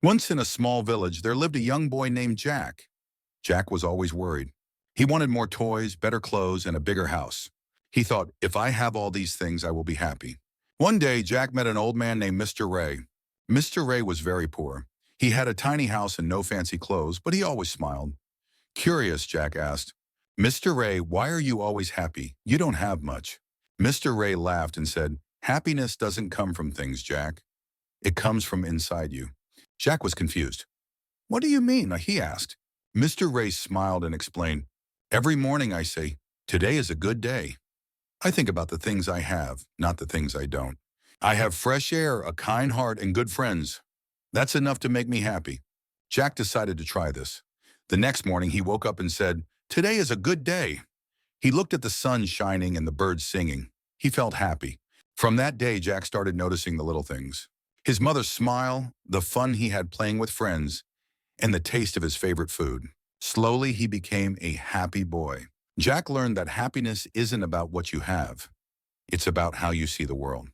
Once in a small village, there lived a young boy named Jack. Jack was always worried. He wanted more toys, better clothes, and a bigger house. He thought, if I have all these things, I will be happy. One day, Jack met an old man named Mr. Ray. Mr. Ray was very poor. He had a tiny house and no fancy clothes, but he always smiled. Curious, Jack asked, Mr. Ray, why are you always happy? You don't have much. Mr. Ray laughed and said, happiness doesn't come from things, Jack. It comes from inside you. Jack was confused. What do you mean? He asked. Mr. Ray smiled and explained, every morning I say, today is a good day. I think about the things I have, not the things I don't. I have fresh air, a kind heart, and good friends. That's enough to make me happy. Jack decided to try this. The next morning he woke up and said, today is a good day. He looked at the sun shining and the birds singing. He felt happy. From that day, Jack started noticing the little things. His mother's smile, the fun he had playing with friends, and the taste of his favorite food. Slowly, he became a happy boy. Jack learned that happiness isn't about what you have. It's about how you see the world.